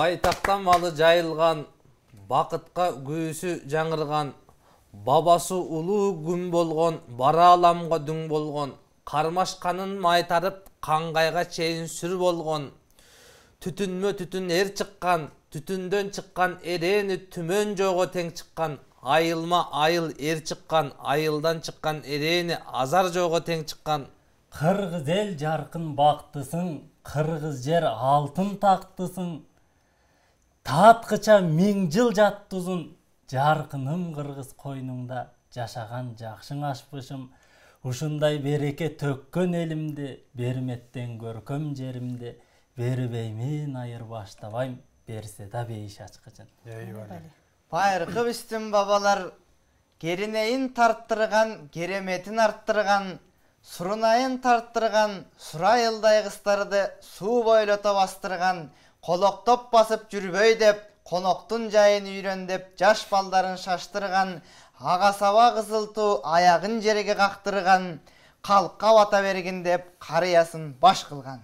Байтақтан малы жайылған, бақытқа көйісі жаңырған, бабасы ұлы күн болған, бара аламға дүң болған, қармашқанын майтарып, қаңғайға чейін сүр болған, түтінмө түтін ер шыққан, түтінден шыққан ерені түмен жоғы тең шыққан, айылма айыл ер шыққан, айылдан шыққан ерені азар жоғы тең шыққан. Қырғыз ел жарқын бақтысың, қырғыз жер алтын тақтысың, таатқыча миң жыл жаттызын, жарқыным қырғыз қойныңда жашаған жақшың ашпышым, ушундай береке төккөн элимди, берметтен көркөм жеримди, бербеймин айыр баштабайм, берсе да бейиш ачкычын. Байыркы биздин бабалар керинейин тарттырган, кереметин арттырган, сурунайын тарттырган, сурайылдай кыздарды суу бойлото бастырган, колоктоп басып жүрбөй деп, коноктун жайын үйрөн деп, жаш балдарын шаштырган, ага саба кызылтуу аягын жерге кактырган, калкка бата бергин деп, карыясын баш кылган.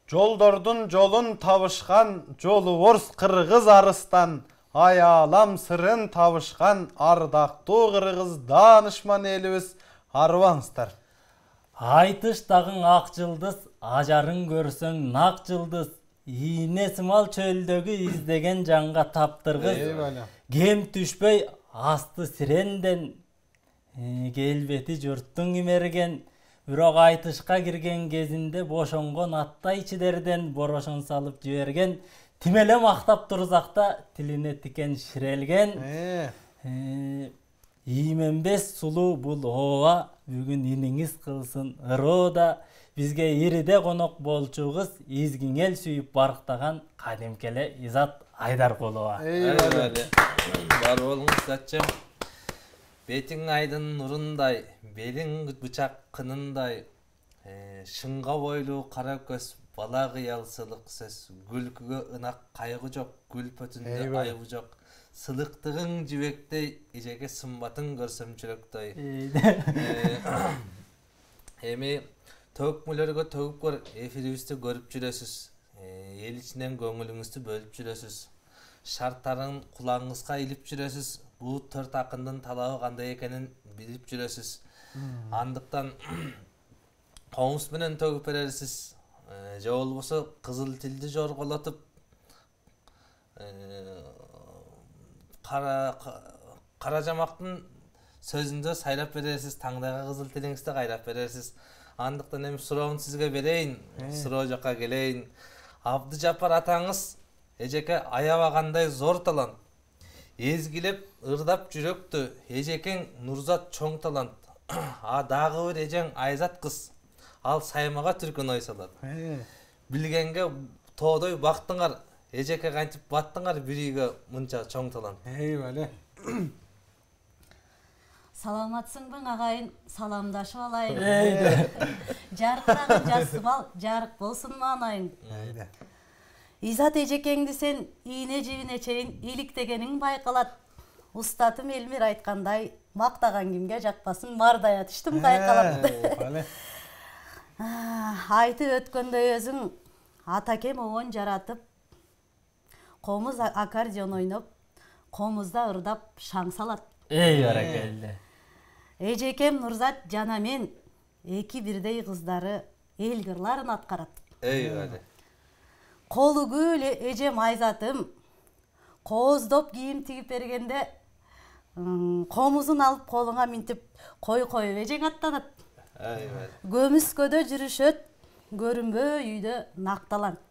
Жолдордун жолун табышкан, жолу орс кыргыз арыстан, аялам сырын табышкан, ардактуу кыргыз даанышман элибиз, арыбаңыздар. Айтыштагың ак жылдыз, ажарын көрсөң нак жылдыз, ийне сымал чөлдөгү издеген жанга таптыргыз, кем түшпөй асты сиренден, келбети журттун имерген, бирок айтышка кирген кезинде бошонгон аттай чидерден борошон салып жиберген, тимеле мактап турзакта тилине тикен ширелген, ийменбес сулуу бул ооба, бүгүн иниңиз кылсын ыроода, бизге ириде конок болчугуз, изгиңел сүйүп барктаган кадимкеле Изат Айдаркулова. Бар болуңуз затчым. Бетиң айдын нурундай, белиң бычак кынындай, шыңга бойлуу кара көз, бала кыялсылык сөз, күлкүгө ынак кайгы жок, гүл пөтүндө айбы жок. Сылыктыгың жибектей, эжеге сымбатың көрсөм жүрөктөй. Эми төкмөлөргө төгүп көр, эфирибизди көрүп жүрөсүз. Эл ичинен көңүлүңүздү бөлүп жүрөсүз. Шарттарын кулаңыңызга илип жүрөсүз. Бул төрт акындын талабы кандай экенин билип жүрөсүз. Андыктан комуз менен төгүп берерсиз. Же болбосо кызыл тилди жорголотуп, кара жамактын сөзүндө сайлап берерсиз, таңдайга кызыл тилиңизди кайрап берерсиз. Андыктан эми суроомду сизге берейин, суроо жакка келейин. Абдыжапар атаңыз эжеке аябагандай зор талант. Эзгилеп, ырдап жүрөктү, эжекең Нурзат чоң талант. Дагы бир эжең Айзат кыз, ал саймага түркүн ой салат. Билгенге тоодой бактыңар, эжеке кантип баттыңар бир үйгө мынча чоң талант. Саламатсыңбы агайын, саламдашып алайын. Жаркыраган жасыбал, жарык болсун маанайын. Изат эжекеңди сен ийне жибине чейин иликтегениң байкалат. Устатым Элмир айткандай, мактаган кимге жакпасын мардай атыштым кайкалат. Айтып өткөндөй өзүң атакем оон жаратып, комуз аккордеон ойноп, комузда ырдап шаң салат. Баракелде. Эжекем Нурзат жана мен эки бирдей кыздары эл кырларын аткарат. Колу күл эжем Айзатым кооздоп кийим тигип бергенде комузун алып колуңа минтип кой коюп эжең аттанат. Көмүскөдө жүрүшөт, көрүнбөй үйдө накталант.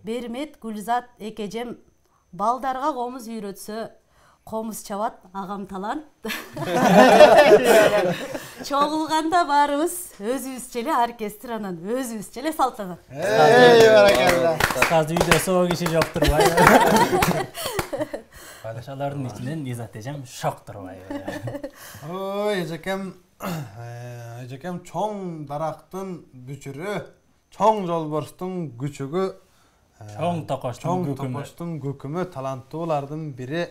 Бермет Гүлзат экежем балдарга комуз үйрөтсө, комуз чабат агам талант. Чогулганда баарыбыз өзүбүзчө эле оркестр, анан өзүбүзчө эле салтанат. Каз үйдө соо киши жок турбайбы? Ошолордун ичинен Изат эжем шок турбайбы? Ой, эжекем чоң дарактын бүчүрү, чоң жолборстун күчүгү, чоң токоштун көкүмө, таланттуулардын бири.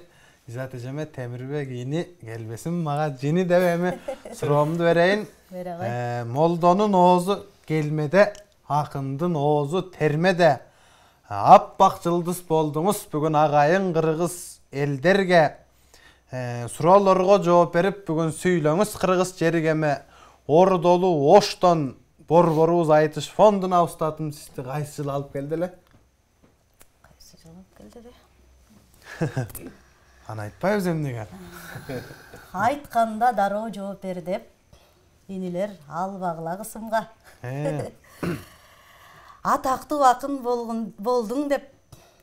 Изат эжеме Темирбек ини келбесин мага жини деп эми суроомду берейин. Молдонун оозу келмеде, акындын оозу термеде. Аппақ жылдыз болдыңыз бүгін ағайын қырғыз елдерге. Сұрауларға жооп берип бүгін сүйлөңүз кыргыз жеригеме ордолу оштон борборубуз айтыш фондуна устатым сизди кайсы жыл алып келди эле? Кайсы жыл алып келди эле? Аны айтпайбыз эмнеге? Айтканда дароо жооп бер деп инилер албагыла кысымга. Атактуу акын болдуң деп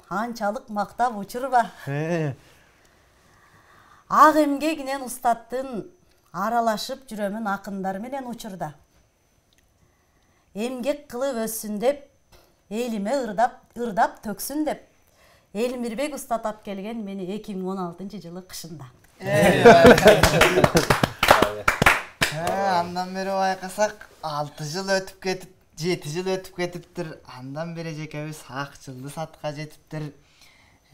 анчалык мактап учурба. Ак эмгегинен устаттын аралашып жүрөмүн акындар менен учурда. Эмгек кылып өссүн деп, элиме ырдап төксүн деп, Элмирбек уста тап келген мени 2016-жылы кышында. Андан бери байкасак 6 жыл өтүп кетип, 7 жыл өтүп кетиптир. Андан бери жекебиз ак жылдыз атка жетиптир.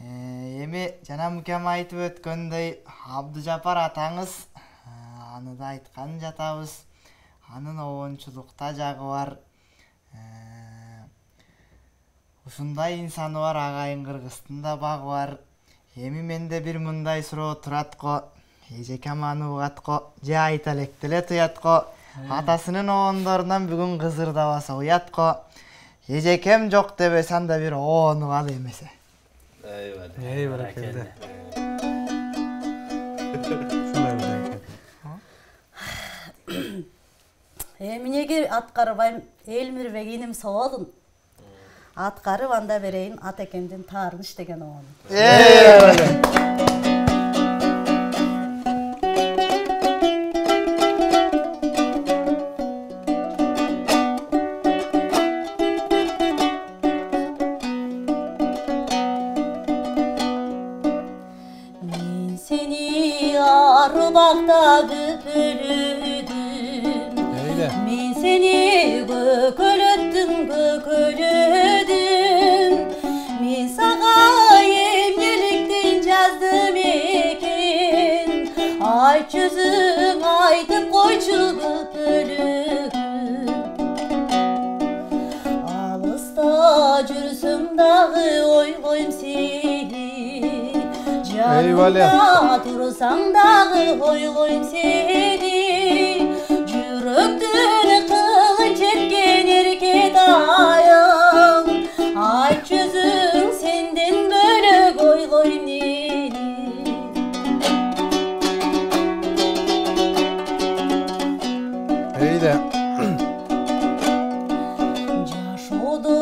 Эми жана мукем айтып өткөндөй Абдыжапар атаңыз аны да айткан жатабыз. Анын оончулукта жагы бар. Ушундай инсаны бар агайын Кыргыздын да багы бар. Эми менде бир мындай суроо туратко. Эжекем аны угатко, же айта элекделе туятко. Атасыныноондорунан бүгүн кызырдабаса уятко. Эжекем жок дебесе анда бир оону ал эмесе. Эй, баракелде. Эмнеге аткарбайм Элмирбек иним соолун. Аткарып анда берейин атекемдин таарыныш деген оonu. Мен сени арбакта көпөлөдүм. Мен сени көкөлөттүм, көкөлөдүм. Мен сага эмнеликтен жаздым экен. Айт жүзүң айтып койчу көпөлөгүм. Алыста жүрсөм дагы ойлойм сени. Жанымда турсаң дагы ойлойм сени. Жүрөктүн кылын четкен эркек айым. Айт жүзүң сенден бөлөк ойлойм нени. Эйде. Жашоодо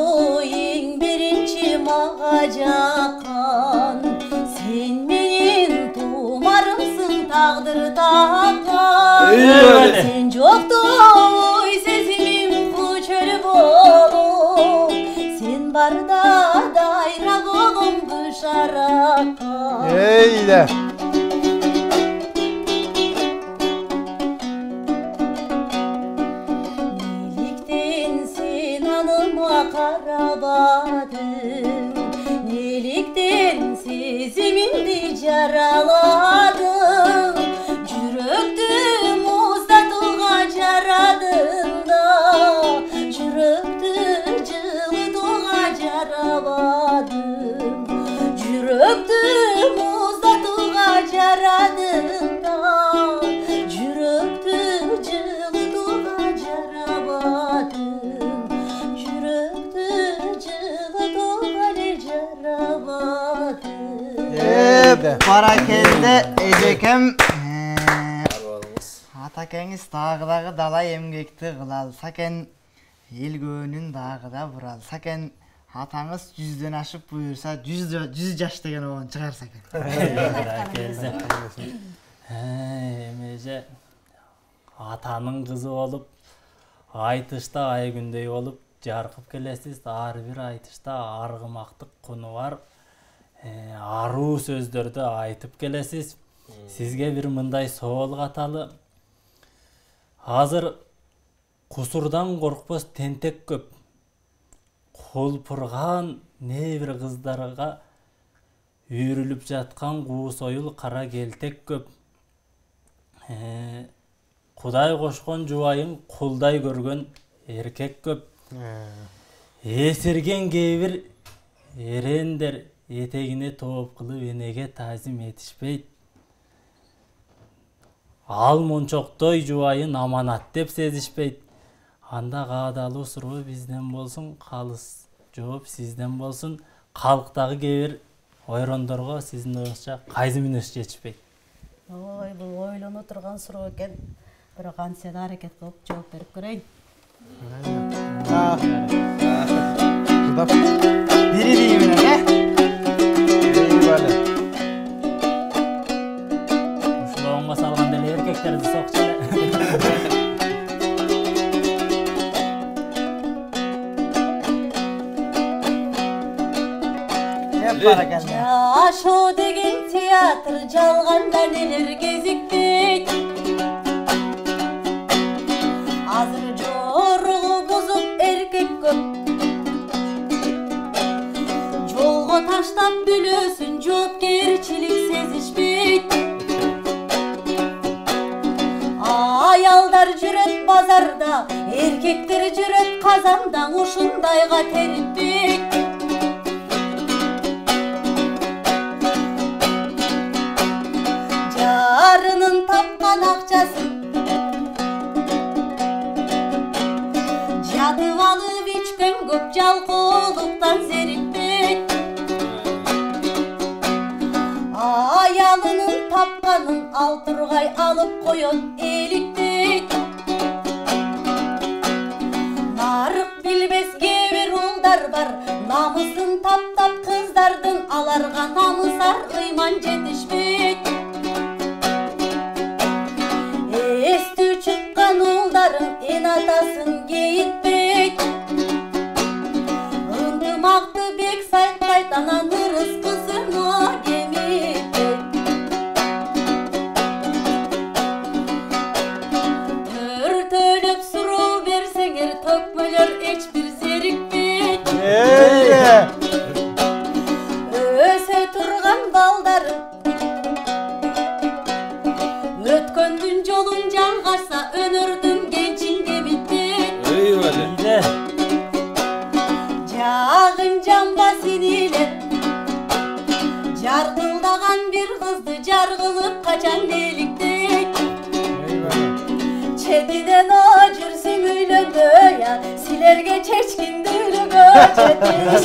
эң биринчи мага жаккан сен менин тумарымсың тагдыр таккан. Сен жоктой сезимим күчөл болуп, сен барда дайра болом кышаракка. Эйде. Неликтен сен аныма карабадың, неликтен сезимимди жараладың. Жүрөктү муздатууга жарадың да, жүрөктү жылытууга жарабадың. Жүрөктү муздатууга жарадың да, жүрөктү жылытууга жарабадың. Жүрөктү жылытууга жарабадың. Баракелде эжекем. Атакеңиз дагы далай эмгекти кыла алса экен, эл көөнүн дагы да бура алса экен, атаңыз 100дөн ашып буюрса 100 жаш деген оон чыгарса экен. Эмеже атанын кызы болуп, айтышта ай күндөй болуп жаркып келесиз. Ар бир айтышта аргымактык куну бар. Аруу сөздөрдү айтып келесиз. Сизге бир мындай соол каталы. Азыр кусурдан коркпос тентек көп. Колпурган небир кыздарга үйрүлүп жаткан куус оюл кара келтек көп. Кудай кошкон жубайын кулдай көргөн эркек көп. Эсерген кээ бир Эрендер этегине тооп кылып энеге таазим этишпейт. Ал мончоктой жубайын аманат деп сезишпейт. Анда каадалуу суроо бизден болсун, калыс жооп сизден болсун. Калктагы кээ бир ойрондорго сиздин оюңузча кайсы мүнөз жетишпейт? Ой, бул ойлоно турган суроо экен. Бирок кантсе да аракет кылып жооп берип көрөйүн. Жудап. Бири деймин, Eyvallah. Ушул оңго салган деле эркектерди сокчу эле. Жашоо деген театр жалганда нелер кезикпейт. Азыр жоругу бузук эркек көп. Жолго таштап бүлөсүн жоопкерчилик сезишпейт. Аялдар жүрөт базарда, эркектер жүрөт казанда, ушундайга териппейт. Жарынын тапкан акчасын жатып алып ичкен көп жалкоолуктан зерикпейт. Аялынын тапканын ал тургай алып коет эликтейт. Нарык билбес кээ бир улдар бар, намысын таптап кыздардын, аларга намыс ар ыйман жетишпейт. Эстүү чыккан улдарын эн атасын кейитпейт. Ынтымакты бек сайттайт, анан ырыскысына кемитпейт. Төртөлөп суроо берсеңер, төкмөлөр эч бир зерикпейт. Өсө турган балдарын өткөндүн жолун жалгаса, өнөрдүн кенчинге биттейт. Жагын жамбас инилеп, жаркылдаган бир кызды жар кылып качан эликтейт. Четинен ажыр сүңүйлөндө, я силерге чечкиндүүлүгө жетиш.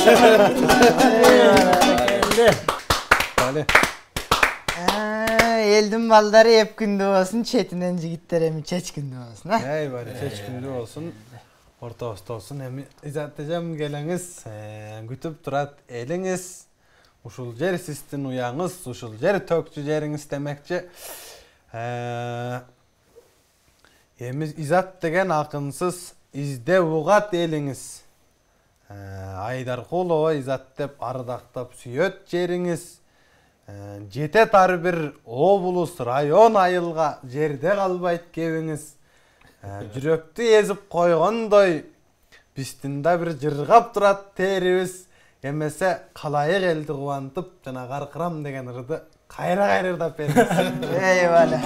Элдин балдары эп күндүү болсун, четинен жигиттер эми чеч күндүү болсун, Eyvallah. Çeç gündü olsun. Orta olsun. Hem izatacağım geleniz. Gütüp turat eliniz. Uşul jer sistin uyanız. Uşul jer tökçü jeriniz demekçi. Emiz izat degen akınsız izde ugat eliniz. Aydar Kulova izat dep ardaktap süyöt jeriniz. Жете ар бир облус, район айылга жерде калбайт кебиңиз. Жүрөктү эзип койгондой биздин да бир жыргап турат терибиз. Эмесе калайык элди кубантып, жана каркырам деген ырды кайра-кайрырдап бериңиз. Eyvallah.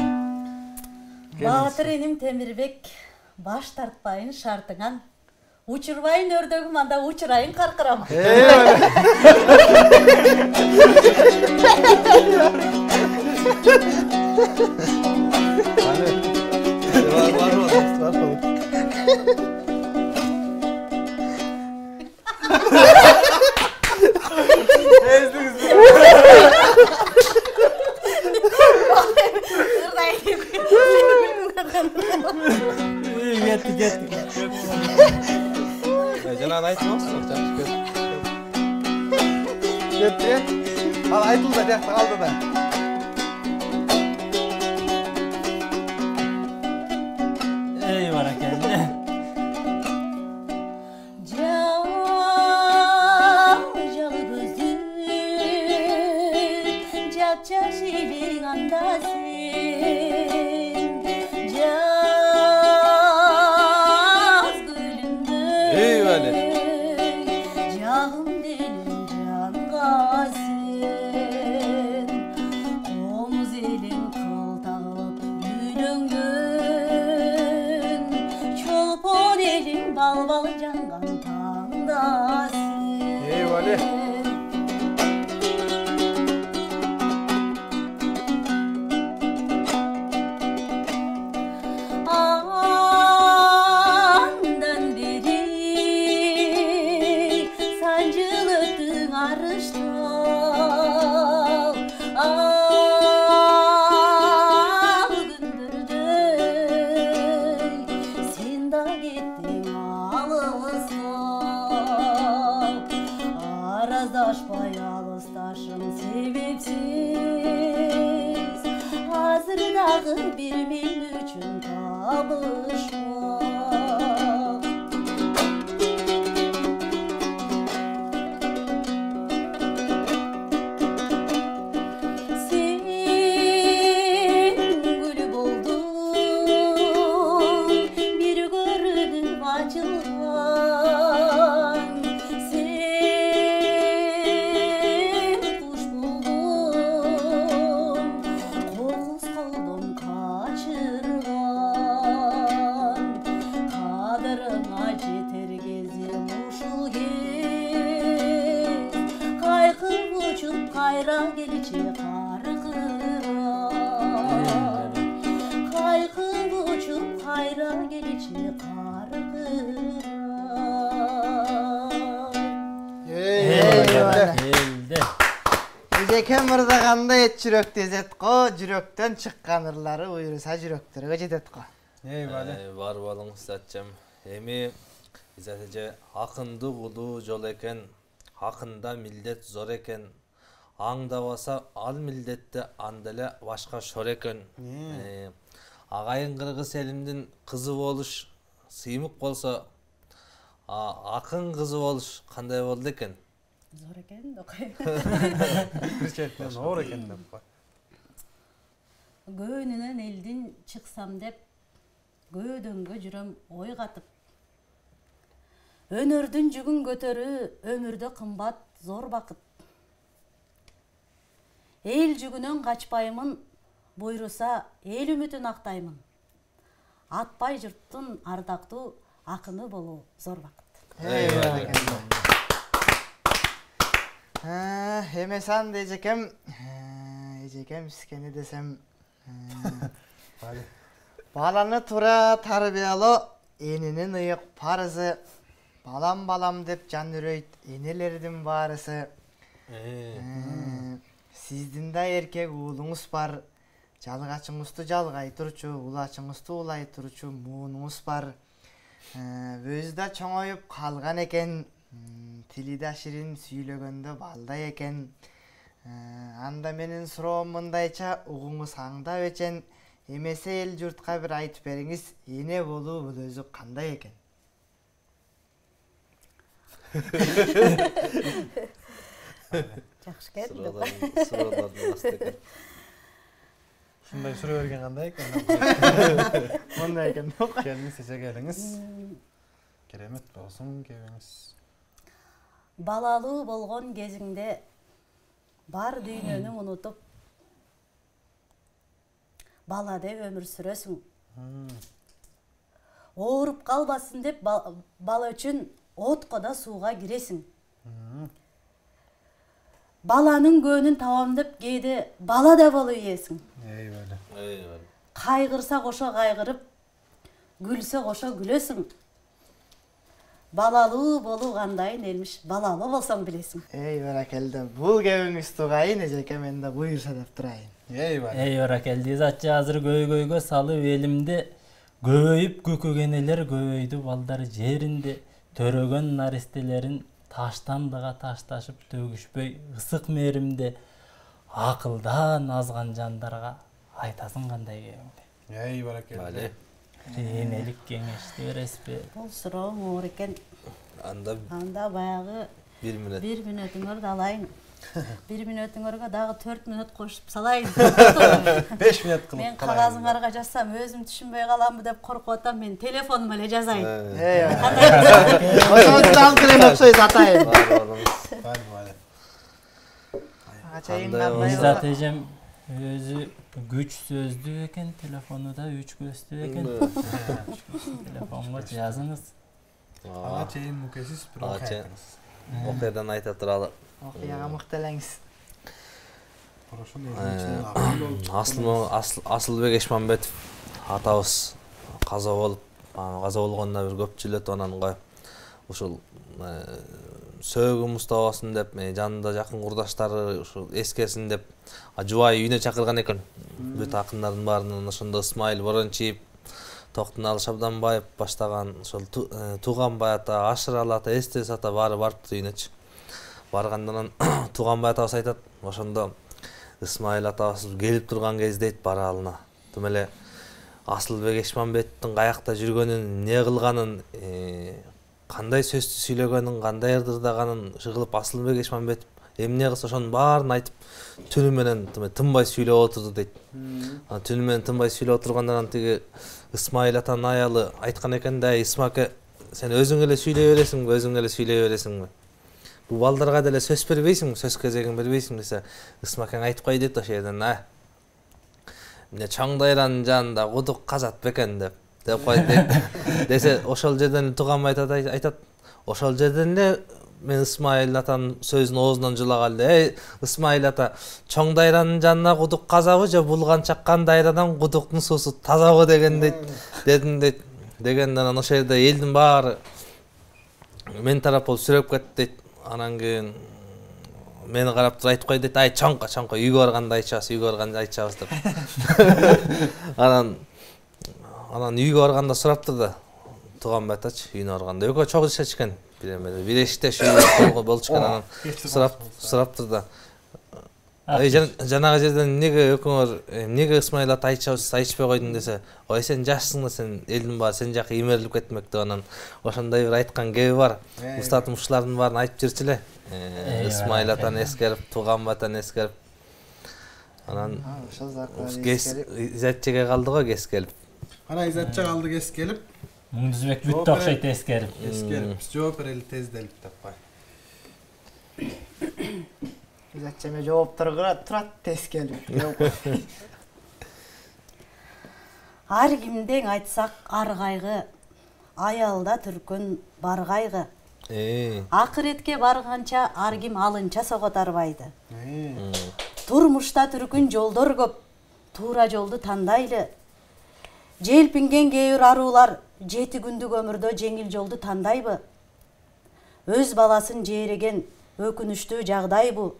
Баатыр эним Темирбек, баш тартпайын шартыңан. Учурбайын өрдөгүм, анда учурайын каркырам. Кетти. Жанагы айтмаксың, жакшы. Кетти. Ал айтылды, жакшы калды да. Эй, баракелде. Жалы көзүң, жапчаш илиң анда сен. Жаз гүлүндө жагым делиң жанга сен. Комуз элиң кыл тагып үйлөнгөн, чолпон элиң балбал жанган таңда сен. Eyvallah. баягы бир мен үчүн табышма. Sen gül boldun, bir görünüp açılgan. Sen kuş buldun, koz koldan kaçırgan. Kadırına jeter gezim uşul kez, kaykıp uçup kayra gelçi kargıran. Kaykıp uçup kayra gelçi kargıran. Elde. Эжеке мырза кандай эт жүрөк дезет го, жүрөктөн чыккан ырлары буйруса жүрөктөргө жетет го. Eyvallah. Бар болуңуз атчам. Эми Изат эже акынды улуу жол экен, акында милдет зор экен. Аңдабаса ал милдетти анда эле башка шор экен. Агайын кыргыз элимдин кызы болуш сыймык болсо, акын кызы болуш кандай болду экен? Зор экен да кой. Кырчеттен оор экен деп кой. Көөнүнөн элдин чыксам деп көөдөнгө жүрөм ой катып. Өнөрдүн жүгүн көтөрүү өмүрдө кымбат зор бакыт. Эл жүгүнөн качпаймын, буйруса эл үмүтүн актаймын. Атпай журттун ардактуу акыны болуу зор бакыт. Эмесан эжекем, эжекем сикени десем, баланы тура тарбиялоо энинин ыйык парызы. Балам балам деп жан үрөйт энелердин баарысы. Сиздин да эркек уулуңуз бар. Жалгачыңызды жалгай турчу, улачыңызды улай турчу муунуңуз бар. Өзү да чоңоюп калган экен. Тили да ширин сүйлөгөндө балдай экен. Анда менин суроом мындайча, угуңуз аңдап эчен. Эмесе эл журтка бир айтып бериңиз, эне болуу бул өзү кандай экен? Жакшы экен. Суроолордун асты экен. Ушундай сүрө берген кандай экен? Мындай экен. Келиңиз, эже келиңиз. Керемет болсун кебиңиз. Балалуу болгон кезиңде бар дүйнөнү унутуп, бала деп өмүр сүрөсүң. Ооруп калбасын деп бала үчүн отко да сууга киресиң. Баланын көөнүн табам деп кээде бала да болуп ийесиң. Eyvallah. Кайгырса кошо кайгырып, күлсө кошо күлөсүң. Балалуу болуу кандайын элмиш, балалуу болсоң билесиң. Баракелде. Бул кебиңиз тугайын, эжеке мен да буйруса деп турайын. Eyvallah. Баракелди затчы азыр көйгөйгө салып элимде көбөйүп көкөгенелер көбөйдү балдар жеринде төрөгөн наристелерин таштандыга ташташып төгүшпөй ысык мээримде акылдан азган жандарга айтасың кандай кебиңде. Eyvallah. Энелик кеңешти бересизби? Бул суроо оор экен. Анда Баягы 1 мүнөт. 1 мүнөтүңөрдү алайын. 1 мүнөтүңөргө дагы 4 мүнөт кошуп салайын. 5 мүнөт кылып Мен кагазыңарга жазсам өзүм түшүнбөй каламбы деп коркуп атам, мен телефонума эле жазайын. Ошондо алып келем окшойт атайын. Изат эжем өзү күч сөздүү экен, телефону да 3 көздүү экен. Телефонго жазыңыз. Ага чейин мукесиз бир окуяңыз. Окуядан айта туралы. Окуяга мыкталаңыз. Асылбек Эшмамбетов атабыз каза болуп, каза болгонуна бир көп жыл өтүп анан ушул сөөгү Мустабасын деп жанында жакын курдаштары ушул эскесин деп жубайы үйүнө чакырган экен. Бүт акындардын баарынан ошондо Исмаил Борончиев, Токтуналы Шабданбаев баштаган ошол Туганбай ата, Ашыралы ата, Эстес ата баары барыптыр үйүнөчү. Баргандан Туганбай атабыз айтат, ошондо Исмаил атабыз келип турган кезде дейт баралына. тым эле Асылбек Эшмамбеттин каякта жүргөнүн, эмне кылганын, кандай сөздү сүйлөгөнүн, кандай ырдырдаганын жыгылып Асылбек Эшмамбет эмне кылса ошонун баарын айтып түнү менен тынбай сүйлөп отурду дейт. Түнү менен тынбай сүйлөп отургандан анан тиги Ысмайыл атанын аялы айткан экен да, Исмаке, сен өзүң эле сүйлөй бересиңби, өзүң эле сүйлөй бересиңби? Бул балдарга деле сөз бербейсиңби, сөз кезегин бербейсиңби десе, Исмакең айтып кой дейт ошол жерден, эмне чоң дайранын жанында кудук казат бекен деп кой дейт. Десе, ошол жерден Туганбай айтат, ошол жерден эле мен Ысмайыл атанын сөзүн оозунан жулагалды. Эй, Ысмайыл ата, чоң дайранын жанына кудук казабы же булган чаккан дайрадан кудуктун суусу тазабы деген дейт. Дедим дейт. Дегенден анан ошол жерде элдин баары мен тарап болуп сүрөп кетти дейт. Анан кийин мени карап туруп айтып кой дейт. Ай, чоңко, үйгө барганда айтчабыз деп. Анан үйгө барганда сураптыр да. Туганбай атачы, үйүнө барганда экөө чогуу ишечкен. Бир эшикте шүйгө болчукен, анан сураптыр да. Жанагы жерден эмнеге экөөңөр, эмнеге Ысмайыл ата айтчабыз, айтышпай койдуң десе, ой сен жашсың да, сен элдин баары сен жака имерилип кетмек деп анан ошондой бир айткан кеби бар. Устатым ушулардын баарын айтып жүрчү эле. Ысмайыл атаны эскерип, Туганбай атаны эскерип. Анан Изатчеге калды го кес келип. Анан Изатча калды кес келип. Муңдузбек бүттү окшойт эскерип. Биз жооп берели тезделип таппай. Изатчеме жооптор турат тез келип. Ар кимден айтсак ар кайгы, аялда түркөн бар кайгы. Акыретке барганча ар ким алынча согот арбайды. Турмушта түркүн жолдор көп, туура жолду тандайлы. Желпинген кээ бир аруулар 7 күндүк өмүрдө жеңил жолду тандайбы? Өз баласын жээреген өкүнүчтүү жагдай бу.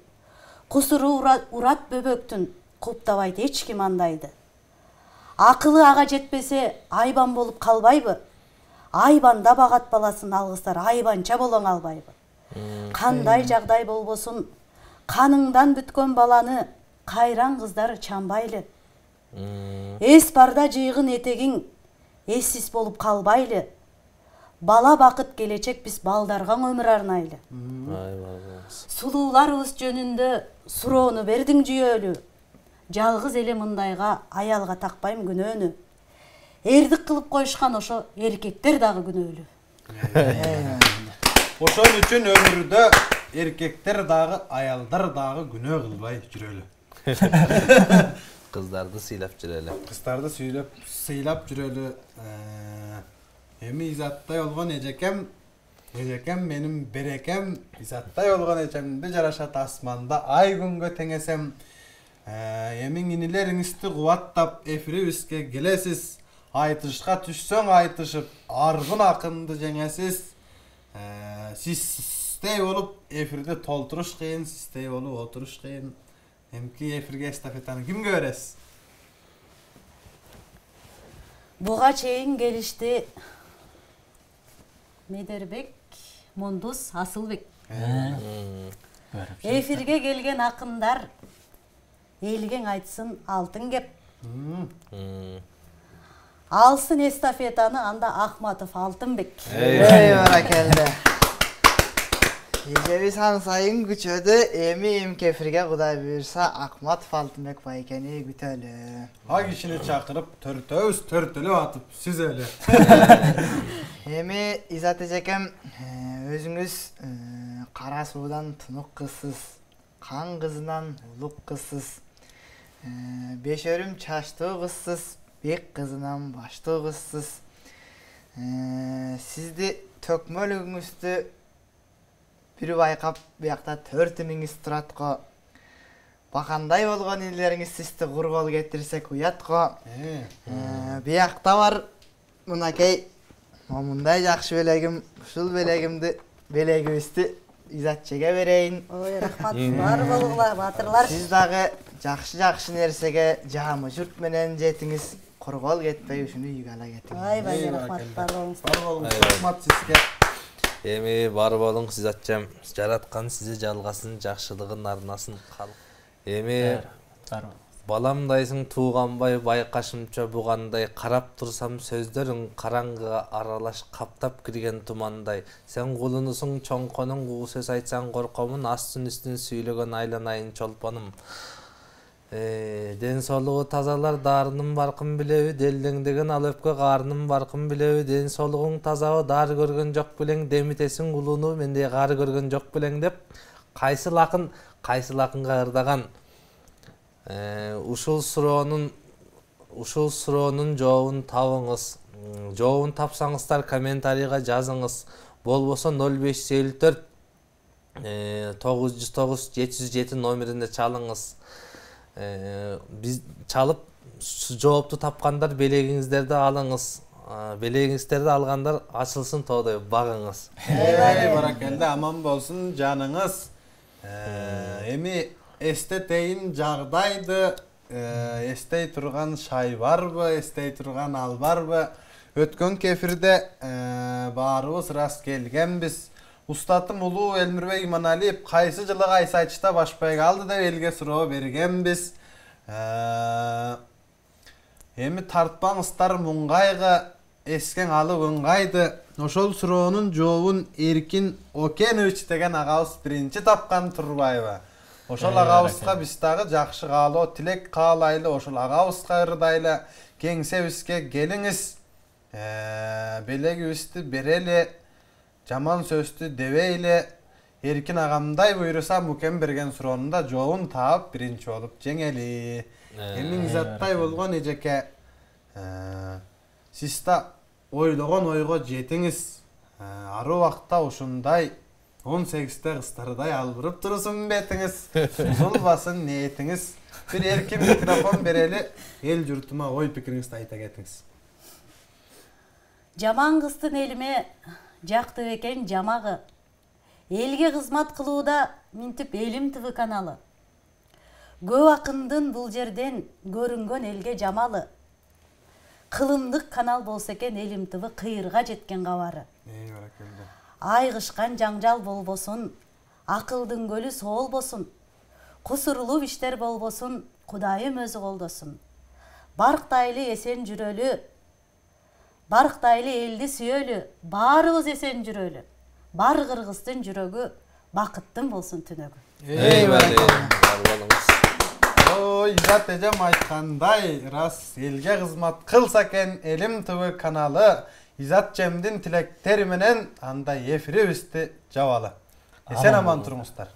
Кусуру урат бөбөктүн, куптабайт эч ким андайды. Акылы ага жетпесе айбан болуп калбайбы? Айбанда багат баласын алгыстар, айбанча болоң албайбы? Кандай жагдай болбосун, каныңдан бүткөн баланы кайран кыздар чамбайлы. Эс барда жыйгын этегиң эссиз болуп калбайлы. Бала бакыт келечек биз балдарга өмүр арнайлы. Сулууларыбыз жөнүндө суроону бердиң жүйөлү. Жалгыз эле мындайга аялга такпайм күнөөнү. Эрдик кылып коюшкан ошо эркектер дагы күнөөлүү. Ошон үчүн өмүрдө эркектер дагы, аялдар дагы күнөө кылбай жүрөлү. Кыздарды сыйлап жүрөлү. Кыздарды сыйлап жүрөлү. Эми Изаттай болгон эжекем менин берекем, Изаттай болгон эжемди жарашат асманда ай күнгө теңесем. Эмиң инилериңизди кубаттап эфирибизге келесиз. Айтышка түшсөң айтышып, аргын акынды жеңесиз. Сиздей болуп эфирде толтуруш кыйын, сиздей болуп отуруш кыйын. Эмки эфирге эстафетаны кимге бересиз? Буга чейин келишти Медербек, Мундус, Асылбек. Эфирге келген акындар элгең айтсын алтын кеп. Алсын эстафетаны анда Ахматов Алтынбек. Эй, баракелде. Эжеби сан сайын күчөдү, эми эфирге Кудай буйрса Ахматов Алтынбек байкени күтөлү. А кишини чакырып төртөлүп атып сүзөлү. Эми Изат эжекем, өзүңүз кара суудан тунук кызсыз, кан кызынан улук кызсыз. Бешөрүм чачтуу кызсыз, бек кызынан баштуу кызсыз. Сизди төкмөлүгүңүздү бир байкап, биякта 4 иниңиз турат го. Бакандай болгон инилериңиз сизди кургол кетирсек уят го. Биякта бар мынакей мындай жакшы белегим, ушул белегибизди Изатчеге берейин. Ой, рахмат, бар болгула, батырлар. Сиз дагы жакшы нерсеге жамы журт менен жетиңиз, кургол кетпей ушуну үйгө ала кетиңиз. Айбай, рахмат, бар болуңуз. Бар болуңуз, рахмат сизге. Эми бар болуң, Изатчем. Жараткан сизи жалгасын, жакшылыгын арнасын калып. Эми Баламдайсың туғанбай байқашымча бугандай, қарап тұрсам сөздерің қараңғыға аралаш қаптап кірген тұмандай. Сен құлынысың чоңқоның қу сөз айтсаң қорқомын, астын үстін сүйлеген айланайын чолпаным. Ден соолугу тазалар дарынын баркын билеби, делдеңдеген ал өпкө карынын баркын билеби, ден соолугуң тазабы дар көргөн жок белең, демитесиң улууну мендей кар көргөн жок белең деп кайсыл акынга ырдаган. Ушул суроонун жообун табыңыз. Жообун тапсаңыздар комментарийга жазыңыз. Болбосо 0554 909 707 номерине чалыңыз. Биз чалып жоопту тапкандар белегиңиздерди алыңыз. Белегиңиздерди алгандар ачылсын тоодой багыңыз. Баракелде, аман болсун жаныңыз. Эми эстетейин жагдайды, эстей турган шай барбы, эстей турган ал барбы? Өткөн кефирде баарыбыз рас келгенбиз. Устатым улуу Элмирбек Иманалиев кайсы жылы кайсы айтышта башпай калды деп элге суроо бергенбиз. Эми тартпаңыздар муңгайга, эскен алып ыңгайды. Ошол суроонун жообун Эркин Окенович деген агабыз биринчи тапкан Турбаева. Ошол агабызга биз дагы жакшы каалоо тилек каалайлы, ошол агабызга ырдайлы, кеңсебизге келиңиз. Белегибизди берели, жаман сөздү дебейли. Эркин агамдай буйруса Мукен берген суроонунда жообун таап биринчи болуп жеңели. Эмиң заттай болгон эжеке, сиз да ойлогон ойго жетиңиз. Ары убакта ушундай 18-те кыздардай албырып турусун бетиңиз. Узулбасын ниетиңиз. Бир эркин микрофон берели, эл журтума ой пикириңизди айта кетиңиз. Жаман кыздын элиме жакты экен жамагы. Элге кызмат кылууда Минтип Элим ТВ каналы. Көп акындын бул жерден көрүнгөн элге жамалы. Кылымдык канал болсо экен Элим ТВ кыйырга жеткен кабары. Айгышкан жаңжал болбосун, акылдын көлү соолбосун. Кусурлуу иштер болбосун, Кудайым өзү колдосун. Барктайлы эсен жүрөлү, барктайлы элди сүйөлү, баарыбыз эсен жүрөлү. Бар кыргыздын жүрөгү бакыттын болсун түнөгү. Ой, Изат эжем айткандай, рас элге кызмат кылса экен Элим ТВ каналы. Изат жемдин тилектери менен андай эфирибизди жабалы. Эсен аман туруңуздар.